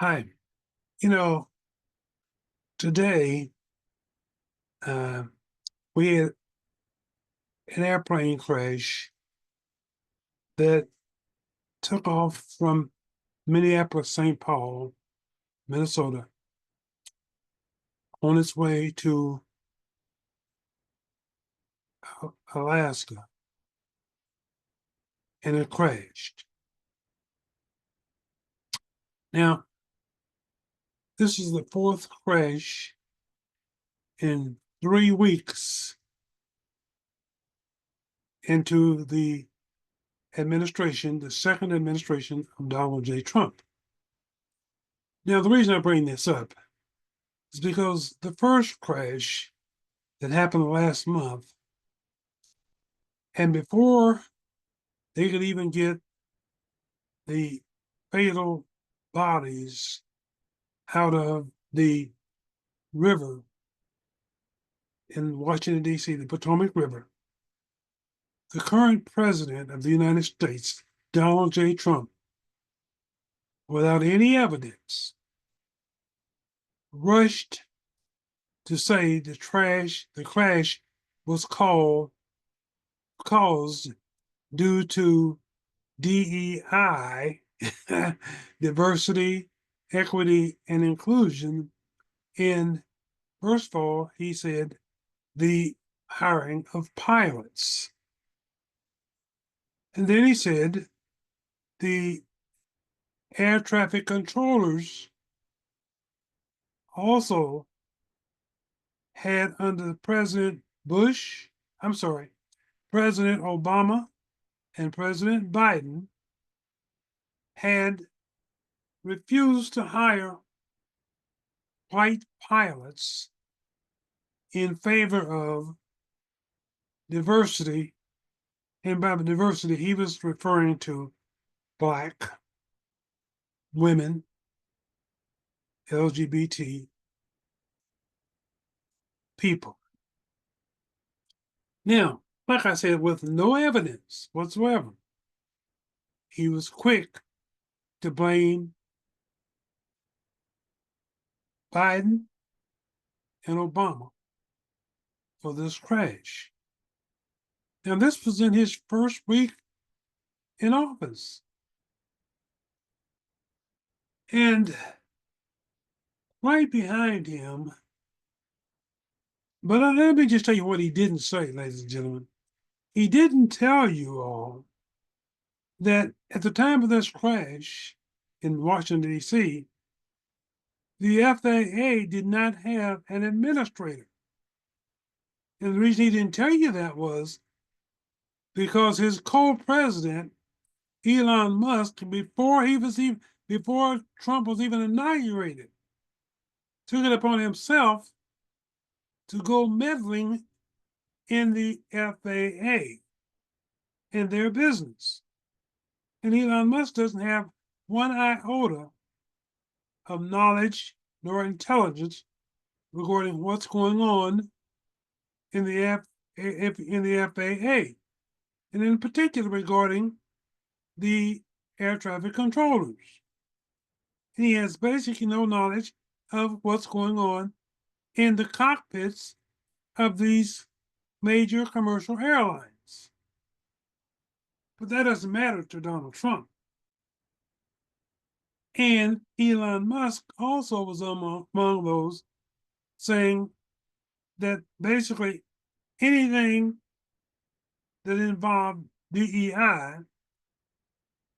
Hi. You know, today uh, we had an airplane crash that took off from Minneapolis, St. Paul, Minnesota, on its way to Alaska, and it crashed. Now, this is the fourth crash in 3 weeks into the administration, the second administration of Donald J. Trump. Now, the reason I bring this up is because the first crash that happened last month, and before they could even get the fatal bodies out of the river in Washington, D.C., the Potomac River, the current president of the United States, Donald J. Trump, without any evidence, rushed to say the crash was caused due to DEI, diversity, equity, and inclusion. In, first of all, he said the hiring of pilots. And then he said the air traffic controllers also had under President Bush, I'm sorry, President Obama and President Biden had refused to hire white pilots in favor of diversity. And by diversity, he was referring to Black, women, LGBT people. Now, like I said, with no evidence whatsoever, he was quick to blame Biden and Obama for this crash. Now, this was in his first week in office. And right behind him, but let me just tell you what he didn't say, ladies and gentlemen. He didn't tell you all that at the time of this crash in Washington, D.C., the FAA did not have an administrator. And the reason he didn't tell you that was because his co-president, Elon Musk, before Trump was even inaugurated, took it upon himself to go meddling in the FAA and their business. And Elon Musk doesn't have one iota of knowledge nor intelligence regarding what's going on in the FAA, and in particular regarding the air traffic controllers. And he has basically no knowledge of what's going on in the cockpits of these major commercial airlines. But that doesn't matter to Donald Trump. And Elon Musk also was among those saying that basically anything that involved DEI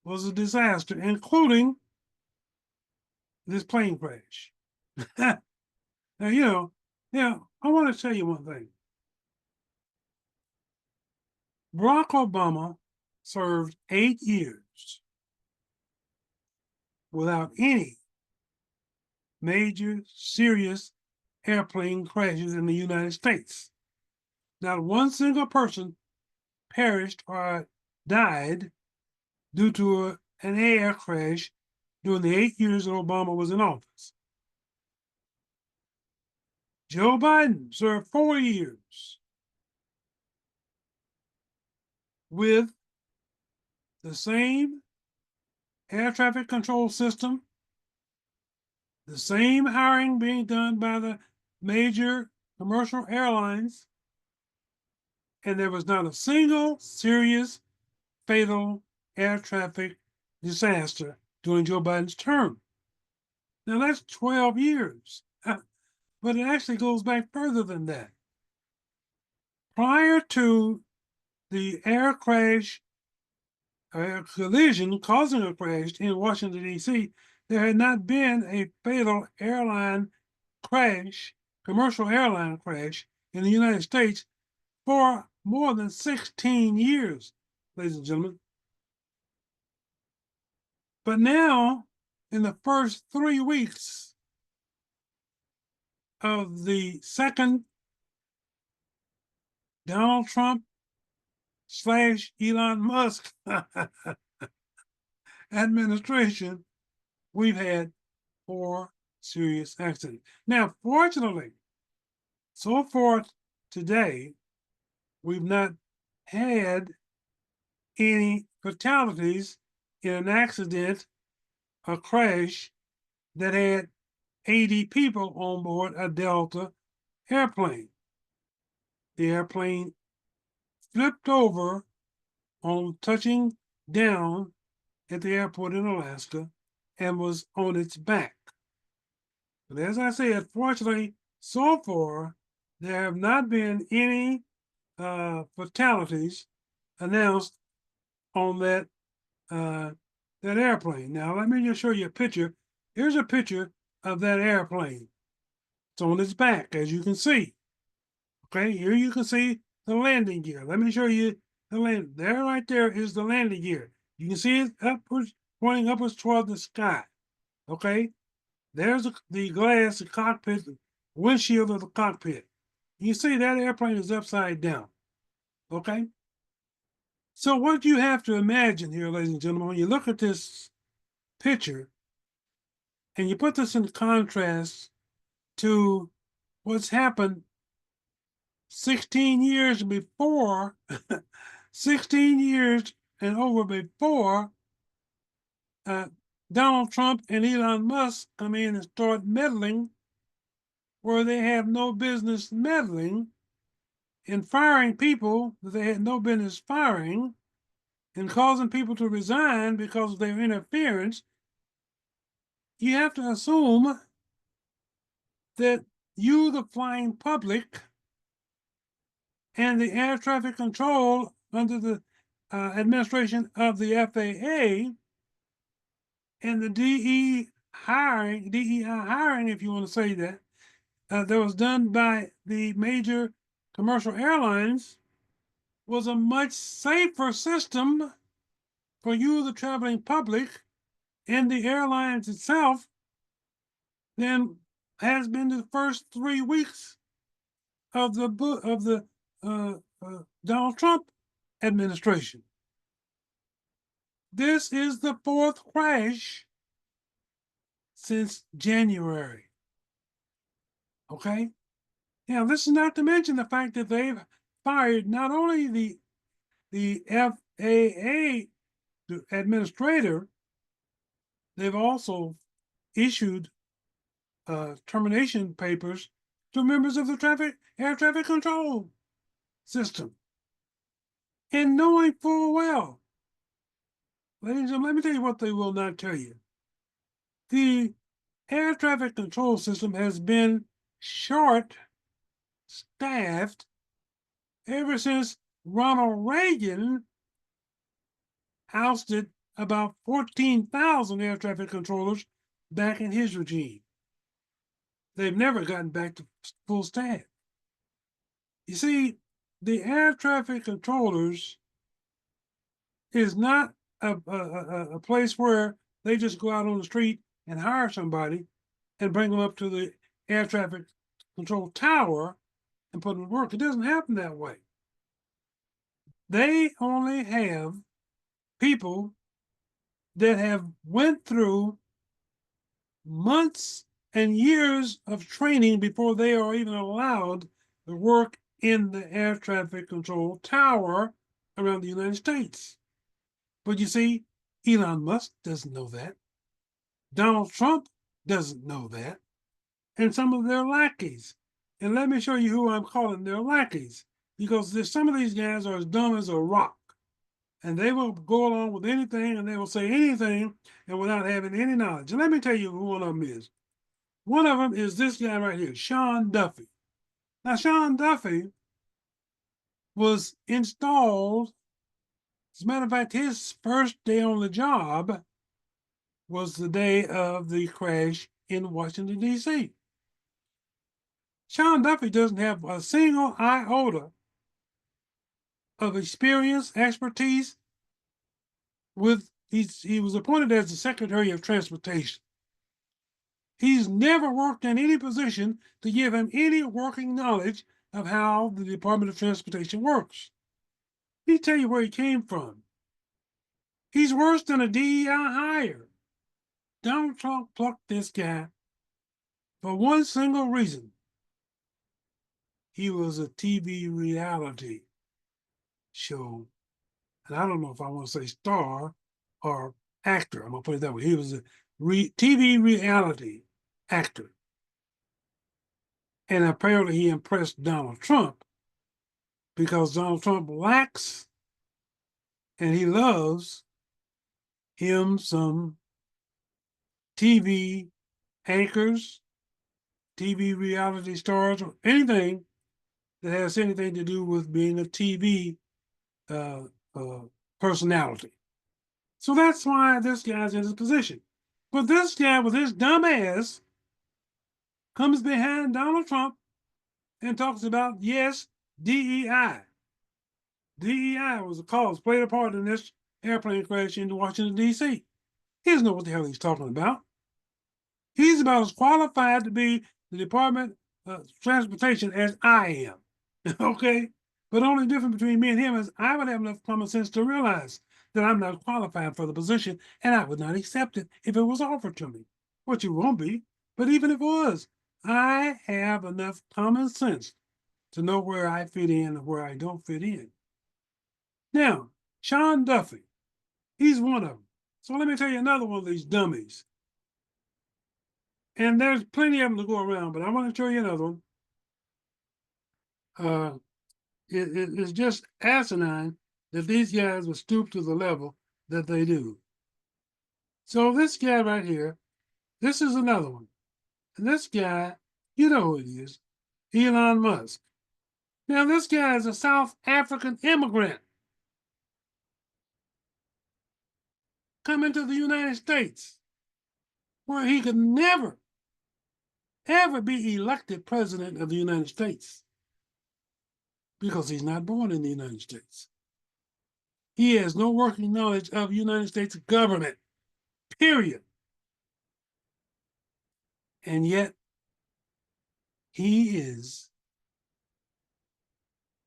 was a disaster, including this plane crash. Now, I want to tell you one thing. Barack Obama served 8 years without any major serious airplane crashes in the United States. Not one single person perished or died due to an air crash during the 8 years that Obama was in office. Joe Biden served 4 years with the same air traffic control system The same hiring being done by the major commercial airlines, and there was not a single serious fatal air traffic disaster during Joe Biden's term. Now that's 12 years, but it actually goes back further than that. Prior to the air crash, air collision causing a crash in Washington, D.C., there had not been a fatal airline crash, commercial airline crash in the United States for more than 16 years, ladies and gentlemen. But now, in the first 3 weeks of the second Donald Trump / Elon Musk administration, we've had 4 serious accidents. Now, fortunately, so far today, we've not had any fatalities in an accident, a crash that had 80 people on board a Delta airplane. The airplane flipped over on touching down at the airport in Alaska and was on its back. But as I said, fortunately, so far, there have not been any fatalities announced on that airplane. Now, let me just show you a picture. Here's a picture of that airplane. It's on its back, as you can see. Okay, here you can see the landing gear. Let me show you the land. There, right there, is the landing gear. You can see it upwards, pointing upwards toward the sky. Okay, there's the glass, the cockpit, the windshield of the cockpit. You see that airplane is upside down. Okay, so what you have to imagine here, ladies and gentlemen, when you look at this picture and you put this in contrast to what's happened 16 years before, 16 years and over before Donald Trump and Elon Musk come in and start meddling where they have no business meddling and firing people that they had no business firing and causing people to resign because of their interference. You have to assume that you, the flying public, and the air traffic control under the administration of the FAA and the DEI hiring, if you want to say that, that was done by the major commercial airlines, was a much safer system for you, the traveling public, and the airlines itself than has been the first 3 weeks of the Donald Trump administration. This is the 4th crash since January. Okay? Now, this is not to mention the fact that they've fired not only the FAA administrator, they've also issued termination papers to members of the air traffic control system. And knowing full well, ladies and gentlemen, let me tell you what they will not tell you. The air traffic control system has been short staffed ever since Ronald Reagan ousted about 14,000 air traffic controllers back in his regime. They've never gotten back to full staff. You see, the air traffic controllers is not a place where they just go out on the street and hire somebody and bring them up to the air traffic control tower and put them to work. It doesn't happen that way. They only have people that have went through months and years of training before they are even allowed to work in the air traffic control tower around the United States. But you see, Elon Musk doesn't know that. Donald Trump doesn't know that, and some of their lackeys. And let me show you who I'm calling their lackeys, because there's some of these guys are as dumb as a rock, and they will go along with anything and they will say anything and without having any knowledge. And let me tell you who one of them is. One of them is this guy right here, Sean Duffy. Now, Sean Duffy was installed. As a matter of fact, his first day on the job was the day of the crash in Washington, D.C. Sean Duffy doesn't have a single iota of experience, expertise with, he was appointed as the Secretary of Transportation. He's never worked in any position to give him any working knowledge of how the Department of Transportation works. Let me tell you where he came from. He's worse than a DEI hire. Donald Trump plucked this guy for one single reason. He was a TV reality show. And I don't know if I want to say star or actor. I'm going to put it that way. He was a TV reality actor. And apparently he impressed Donald Trump because Donald Trump lacks and he loves him some TV anchors, TV reality stars, or anything that has anything to do with being a TV personality. So that's why this guy's in his position. But this guy with his dumb ass comes behind Donald Trump and talks about, yes, DEI. DEI was the cause, played a part in this airplane crash into Washington, D.C. He doesn't know what the hell he's talking about. He's about as qualified to be the Department of Transportation as I am. Okay? But the only difference between me and him is I would have enough common sense to realize that I'm not qualified for the position and I would not accept it if it was offered to me, which it won't be. But even if it was, I have enough common sense to know where I fit in and where I don't fit in. Now, Sean Duffy, he's one of them. So let me tell you another one of these dummies. And there's plenty of them to go around, but I want to show you another one. It's just asinine that these guys would stoop to the level that they do. So this guy right here, this is another one. And this guy, you know who it is, Elon Musk. Now, this guy is a South African immigrant coming to the United States, where he could never, ever be elected president of the United States because he's not born in the United States. He has no working knowledge of United States government, period. And yet, he is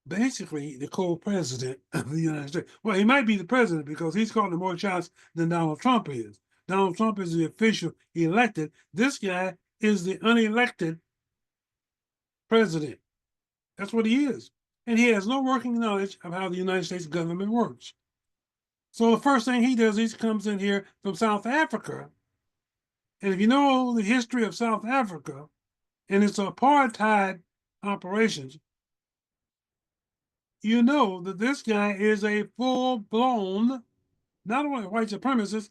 basically the co-president of the United States. Well, he might be the president because he's calling more shots than Donald Trump is. Donald Trump is the official elected. This guy is the unelected president. That's what he is. And he has no working knowledge of how the United States government works. So the first thing he does, he comes in here from South Africa. And if you know the history of South Africa and its apartheid operations, you know that this guy is a full-blown, not only white supremacist,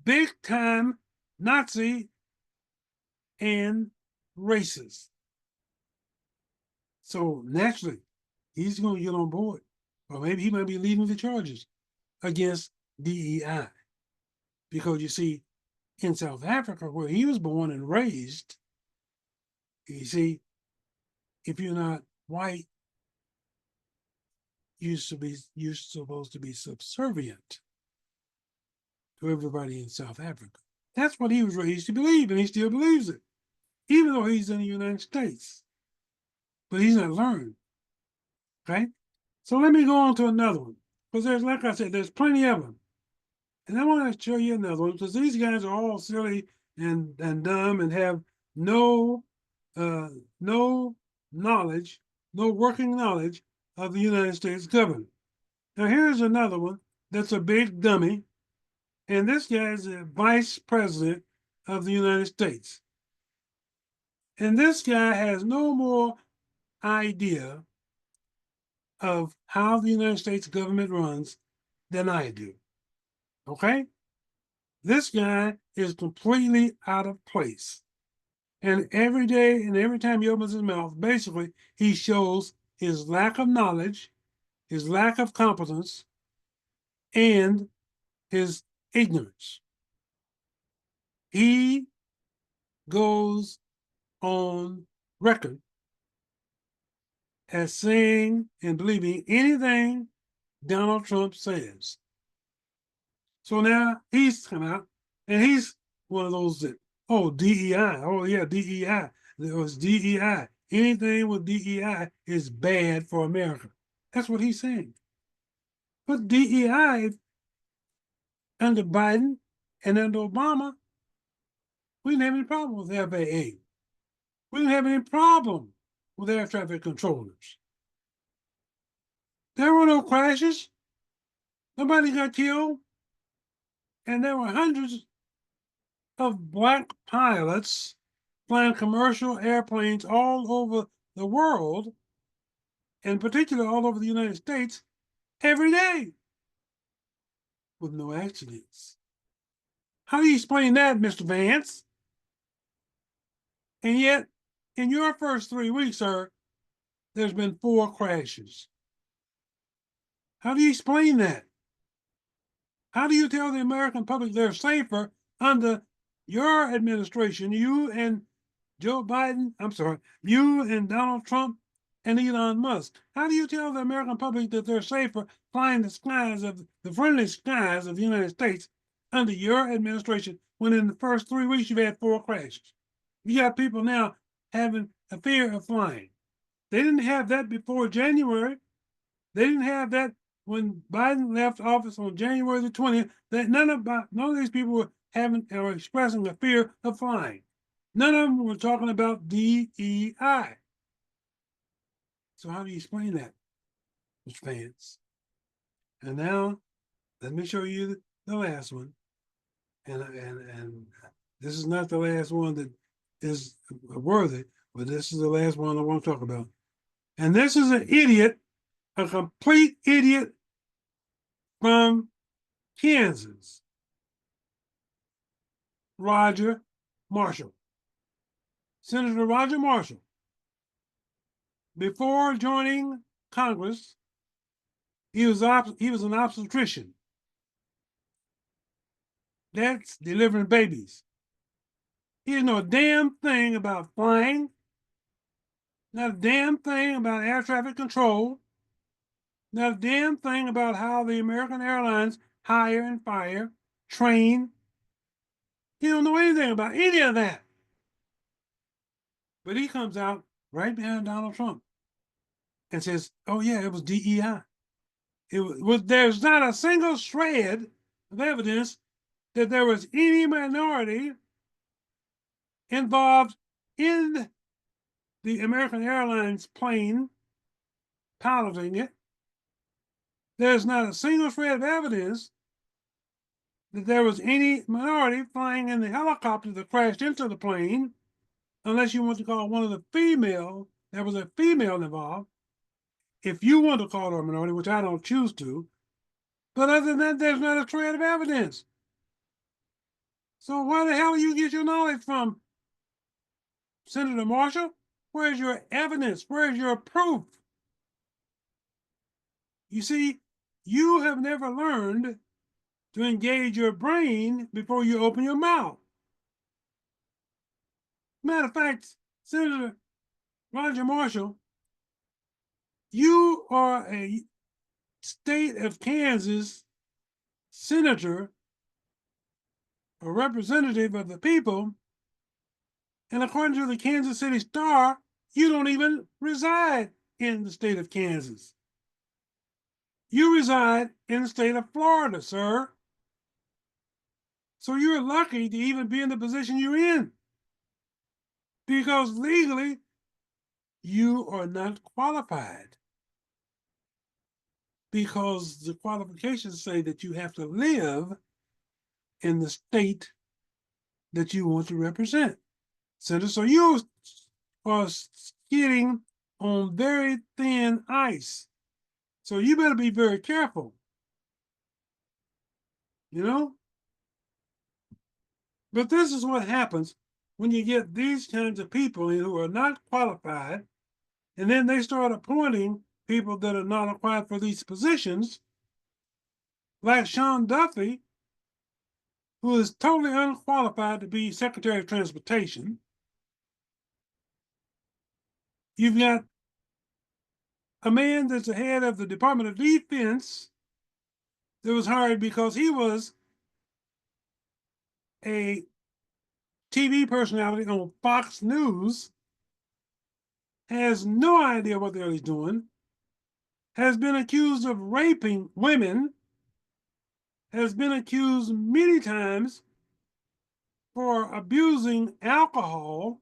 big-time Nazi and racist. So naturally, he's going to get on board. Or maybe he might be leading the charges against DEI. Because you see, in South Africa, where he was born and raised, you see, if you're not white, you're supposed to be subservient to everybody in South Africa. That's what he was raised to believe, and he still believes it, even though he's in the United States. But he's not learned. Okay? So let me go on to another one. Because there's, like I said, there's plenty of them. And I want to show you another one because these guys are all silly and dumb and have no knowledge, no working knowledge of the United States government. Now here's another one that's a big dummy, and this guy is the vice president of the United States. And this guy has no more idea of how the United States government runs than I do. Okay? This guy is completely out of place. And every day and every time he opens his mouth, basically, he shows his lack of knowledge, his lack of competence, and his ignorance. He goes on record as saying and believing anything Donald Trump says. So now he's come out and he's one of those that, oh, DEI. Oh, yeah, DEI. There was DEI. Anything with DEI is bad for America. That's what he's saying. But DEI under Biden and under Obama, we didn't have any problem with FAA. We didn't have any problem with air traffic controllers. There were no crashes. Nobody got killed. And there were hundreds of black pilots flying commercial airplanes all over the world, in particular all over the United States, every day with no accidents. How do you explain that, Mr. Vance? And yet, in your first 3 weeks, sir, there's been 4 crashes. How do you explain that? How do you tell the American public they're safer under your administration, you and Joe Biden, you and Donald Trump and Elon Musk? How do you tell the American public that they're safer flying the friendly skies of the United States under your administration when in the first 3 weeks you've had 4 crashes? You got people now having a fear of flying. They didn't have that before January. They didn't have that when Biden left office on January the 20th. That none of these people were having or expressing a fear of flying. None of them were talking about DEI. So how do you explain that, Mr. Vance? And now, let me show you the last one. And this is not the last one that is worthy, but this is the last one I want to talk about. And this is an idiot, a complete idiot from Kansas, Roger Marshall. Senator Roger Marshall, before joining Congress, he was an obstetrician. That's delivering babies. He didn't know a damn thing about flying, not a damn thing about air traffic control, not a damn thing about how the American Airlines hire and fire, train. He don't know anything about any of that. But he comes out right behind Donald Trump and says, oh yeah, it was DEI. There's not a single shred of evidence that there was any minority involved in the American Airlines plane piloting it. There's not a single shred of evidence that there was any minority flying in the helicopter that crashed into the plane, unless you want to call one of the female, there was a female involved. If you want to call her a minority, which I don't choose to, but other than that, there's not a shred of evidence. So where the hell do you get your knowledge from, Senator Marshall? Where's your evidence? Where's your proof? You see, you have never learned to engage your brain before you open your mouth. Matter of fact, Senator Roger Marshall, you are a state of Kansas senator, a representative of the people, and according to the Kansas City Star, you don't even reside in the state of Kansas. You reside in the state of Florida, sir. So you're lucky to even be in the position you're in, because legally, you are not qualified, because the qualifications say that you have to live in the state that you want to represent. Senator, so you are skating on very thin ice. So you better be very careful, you know? But this is what happens when you get these kinds of people who are not qualified, and then they start appointing people that are not qualified for these positions, like Sean Duffy, who is totally unqualified to be Secretary of Transportation. You've got a man that's the head of the Department of Defense that was hired because he was a TV personality on Fox News, has no idea what the hell he's doing, has been accused of raping women, has been accused many times for abusing alcohol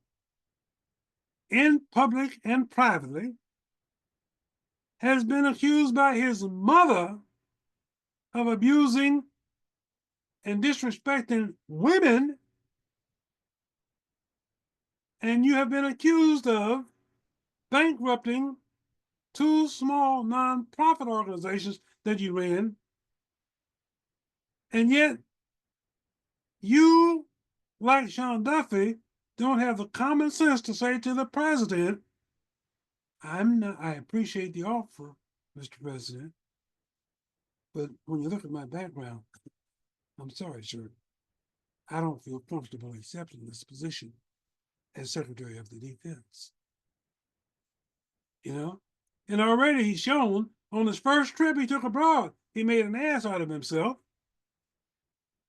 in public and privately, has been accused by his mother of abusing and disrespecting women, and you have been accused of bankrupting two small nonprofit organizations that you ran, and yet you, like Sean Duffy, don't have the common sense to say to the president, I appreciate the offer, Mr. President, but when you look at my background, I'm sorry, sir, I don't feel comfortable accepting this position as Secretary of the Defense. You know? And already he's shown on his first trip he took abroad, he made an ass out of himself.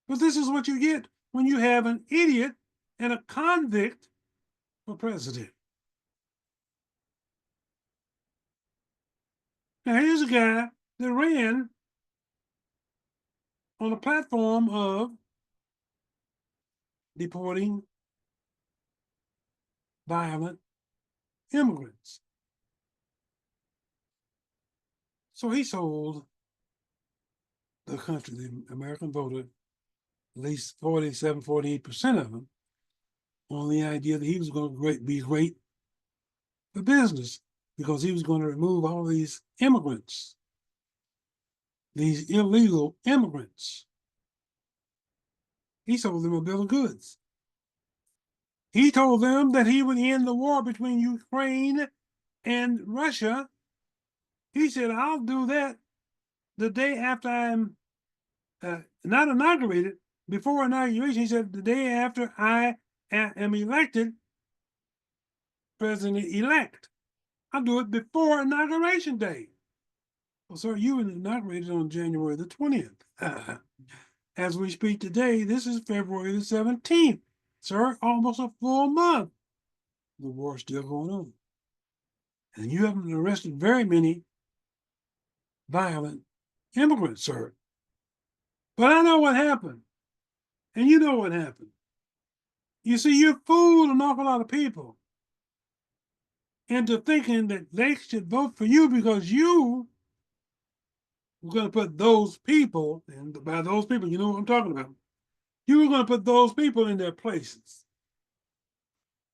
But this is what you get when you have an idiot and a convict for president. Now, here's a guy that ran on a platform of deporting violent immigrants. So he sold the country, the American voter, at least 47, 48% of them, on the idea that he was going to be great for business because he was going to remove all these immigrants, these illegal immigrants. He sold them a bill of goods. He told them that he would end the war between Ukraine and Russia. He said, I'll do that the day after I'm not inaugurated, before inauguration. He said, the day after I am elected president-elect. I'll do it before inauguration day. Well, sir, you were inaugurated on January the 20th. As we speak today, this is February the 17th. Sir, almost a full month. The war's still going on. And you haven't arrested very many violent immigrants, sir. But I know what happened. And you know what happened. You see, you fooled an awful lot of people into thinking that they should vote for you because you were going to put those people, and by those people, you know what I'm talking about. You were going to put those people in their places.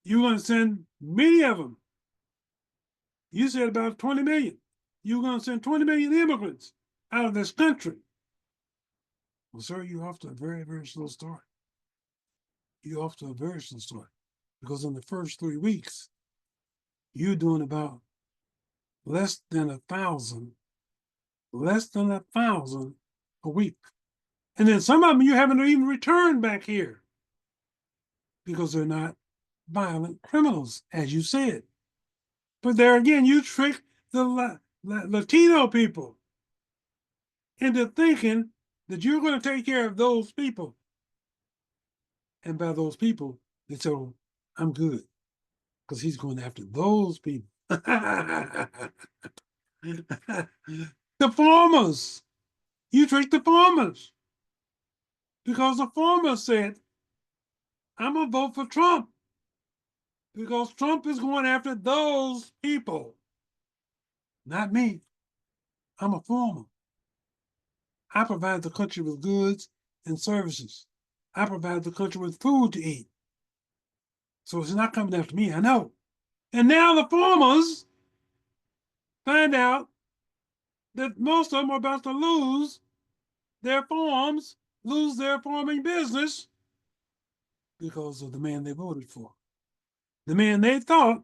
You were going to send many of them. You said about 20 million. You were going to send 20 million immigrants out of this country. Well, sir, you're off to a very, very slow start. You're off to a very slow start. Because in the first 3 weeks, you're doing about less than 1,000 a week. And then some of them you haven't even returned back here because they're not violent criminals, as you said. But there again, you trick the Latino people into thinking that you're going to take care of those people. And by those people, they say, oh, I'm good, because he's going after those people. The farmers. You tricked the farmers. Because the farmers said, I'm going to vote for Trump. Because Trump is going after those people. Not me. I'm a farmer. I provide the country with goods and services. I provide the country with food to eat. So it's not coming after me, I know. And now the farmers find out that most of them are about to lose their farms, lose their farming business because of the man they voted for. The man they thought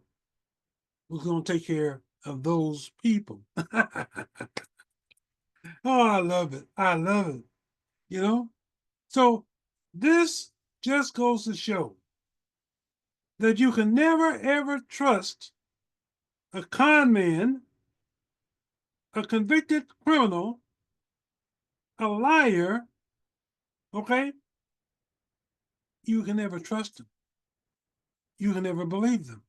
was going to take care of those people. Oh, I love it. I love it. You know? So this just goes to show that you can never, ever trust a con man, a convicted criminal, a liar, okay? You can never trust them. You can never believe them.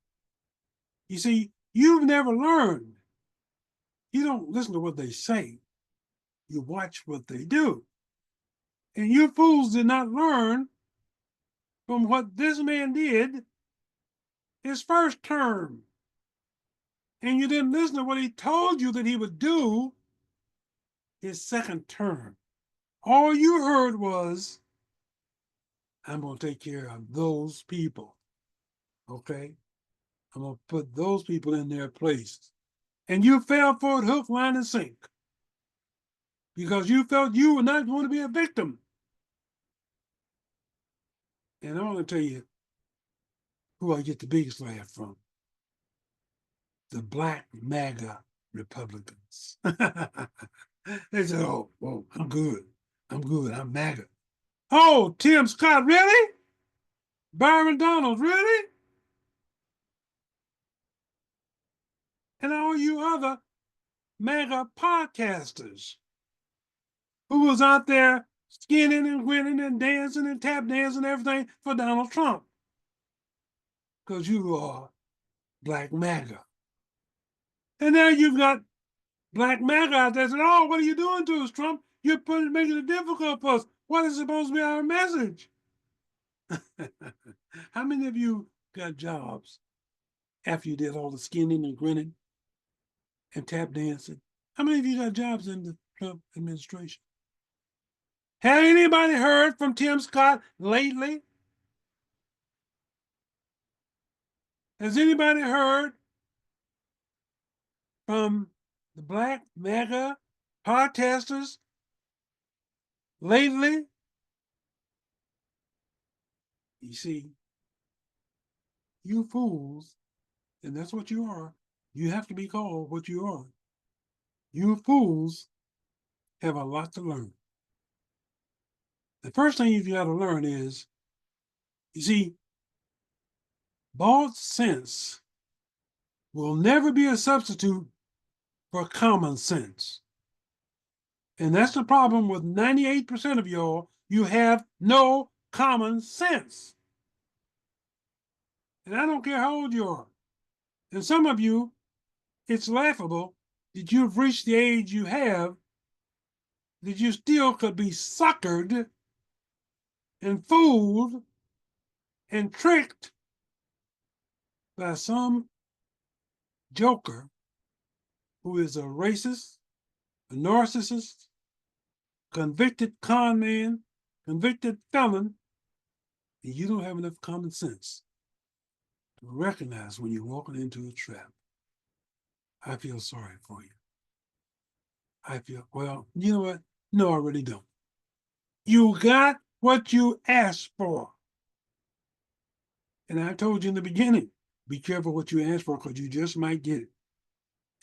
You see, you've never learned. You don't listen to what they say, you watch what they do. And you fools did not learn from what this man did his first term. And you didn't listen to what he told you that he would do his second term. All you heard was, I'm going to take care of those people. Okay? I'm going to put those people in their place. And you fell for it hook, line, and sink because you felt you were not going to be a victim. And I want to tell you who I get the biggest laugh from: the black MAGA Republicans. They say, oh, I'm good. I'm good. I'm MAGA. Oh, Tim Scott, really? Byron Donald, really? And all you other MAGA podcasters who was out there skinning and grinning and dancing and tap dancing and everything for Donald Trump. Because you are black MAGA. And now you've got black MAGA out there saying, oh, what are you doing to us, Trump? You're making it difficult for us. What is supposed to be our message? How many of you got jobs after you did all the skinning and grinning and tap dancing? How many of you got jobs in the Trump administration? Have anybody heard from Tim Scott lately? Has anybody heard from the black MAGA podcasters lately? You see, you fools, and that's what you are. You have to be called what you are. You fools have a lot to learn. The first thing you've got to learn is, you see, bought sense will never be a substitute for common sense. And that's the problem with 98% of y'all. You have no common sense. And I don't care how old you are. And some of you, it's laughable that you've reached the age you have, that you still could be suckered and fooled and tricked by some joker who is a racist, a narcissist, convicted con man, convicted felon, and you don't have enough common sense to recognize when you're walking into a trap. I feel sorry for you. I feel, well, you know what? No, I really don't. You got what you asked for. And I told you in the beginning, be careful what you ask for because you just might get it.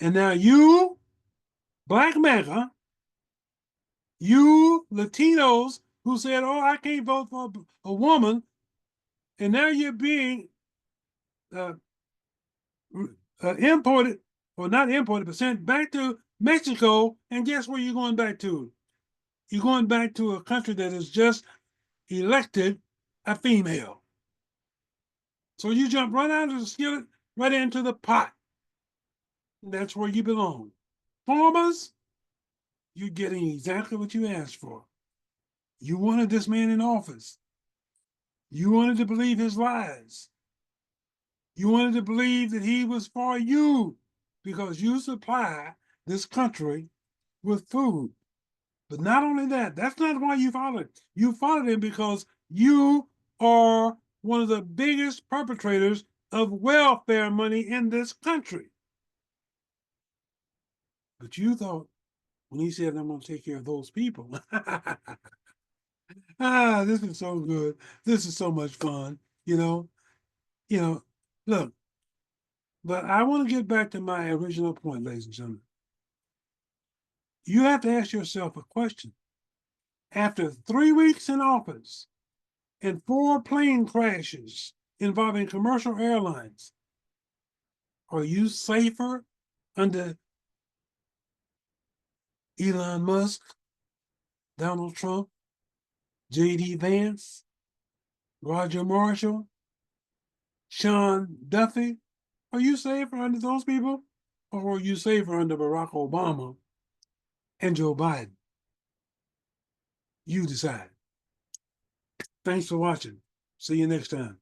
And now you, black MAGA, you Latinos who said, oh, I can't vote for a woman, and now you're being imported, or not imported, but sent back to Mexico, and guess where you're going back to? You're going back to a country that has just elected a female. So you jump right out of the skillet, right into the pot. That's where you belong. Farmers, you're getting exactly what you asked for. You wanted this man in office. You wanted to believe his lies. You wanted to believe that he was for you because you supply this country with food. But not only that, that's not why you followed. You followed him because you are one of the biggest perpetrators of welfare money in this country. But you thought when he said, I'm going to take care of those people. This is so good. This is so much fun, you know, look, but I want to get back to my original point, ladies and gentlemen. You have to ask yourself a question. After 3 weeks in office and 4 plane crashes involving commercial airlines, are you safer under Elon Musk, Donald Trump, J.D. Vance, Roger Marshall, Sean Duffy? Are you safer under those people? Or are you safer under Barack Obama and Joe Biden? You decide. Thanks for watching. See you next time.